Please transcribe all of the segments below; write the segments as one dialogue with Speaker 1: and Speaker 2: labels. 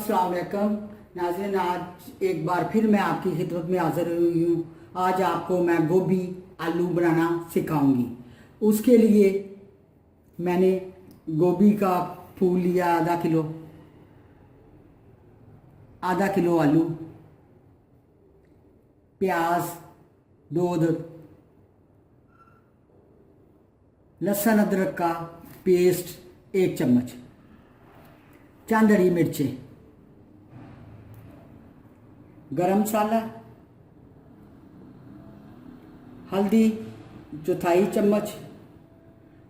Speaker 1: अस्सलाम वालेकुम नाज़रीन, आज एक बार फिर मैं आपकी खिदमत में हाज़िर हुई हूँ। आज आपको मैं गोभी आलू बनाना सिखाऊंगी। उसके लिए मैंने गोभी का फूल लिया आधा किलो आलू, प्याज 2 लहसुन अदरक का पेस्ट 1 चम्मच, चंद हरी मिर्चें, गरम मसाला, हल्दी 1/4 चम्मच,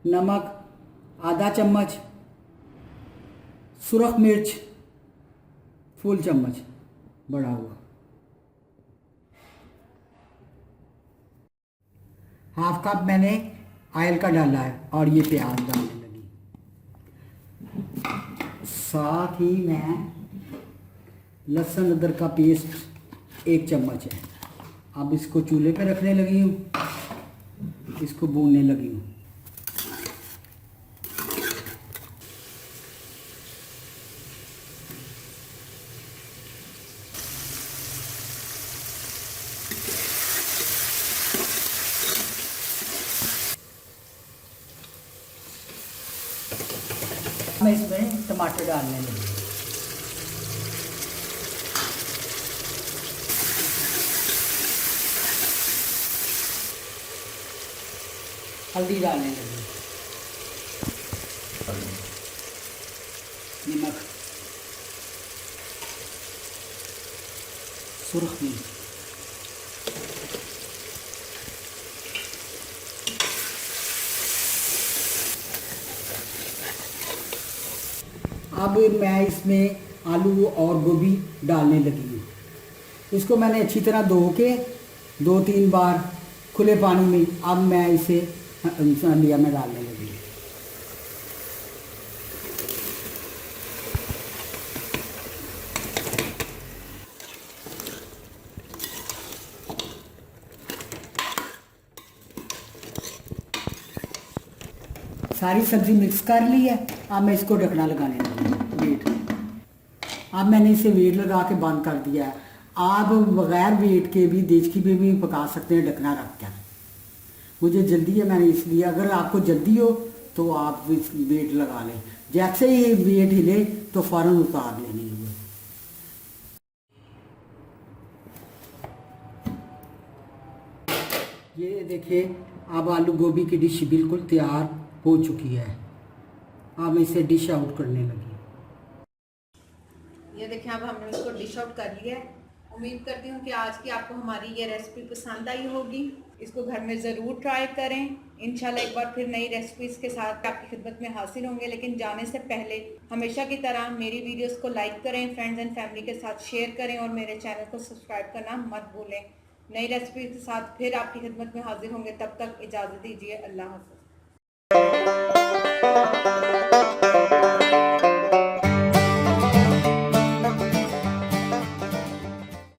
Speaker 1: नमक आधा चम्मच, सुरख मिर्च फुल चम्मच बड़ा हुआ, हाफ कप मैंने ऑयल का डाला है और ये प्याज डालने लगी। साथ ही मैं लहसुन अदरक का पेस्ट 1 चम्मच है। अब इसको चूल्हे पे रखने लगी हूँ, इसको भूनने लगी हूँ। मैं इसमें टमाटर डालने लगी, हल्दी डालने लगी, नमक, सुरख मिर्च, अब मैं इसमें आलू और गोभी डालने लगी हूँ। इसको मैंने अच्छी तरह धो के 2-3 बार खुले पानी में, अब मैं इसे लिया में डालने लगी। सारी सब्ज़ी मिक्स कर ली है। अब मैं इसको ढकना लगाने लगी वेट। अब मैंने इसे वेट लगा के बंद कर दिया है। आप बगैर वेट के भी देचकी पे भी पका सकते हैं ढकना रख कर। मुझे जल्दी है, मैंने इसलिए, अगर आपको जल्दी हो तो आप वेट लगा लें। जैसे ही वेट हिले तो फ़ौरन उतार लेनी है। ये देखिए, अब आलू गोभी की डिश बिल्कुल तैयार हो चुकी है। अब मैं इसे डिश आउट करने लगी।
Speaker 2: ये देखिए, अब हमने इसको डिश आउट कर लिया है। उम्मीद करती हूँ कि आज की आपको हमारी ये रेसिपी पसंद आई होगी। इसको घर में ज़रूर ट्राई करें। इंशाल्लाह एक बार फिर नई रेसिपीज़ के साथ आपकी खिदमत में हाजिर होंगे। लेकिन जाने से पहले हमेशा की तरह मेरी वीडियोस को लाइक करें, फ्रेंड्स एंड फैमिली के साथ शेयर करें और मेरे चैनल को सब्सक्राइब करना मत भूलें। नई रेसिपी के साथ फिर आपकी खिदमत में हाजिर होंगे। तब तक इजाज़त दीजिए। अल्लाह हाफ़िज़।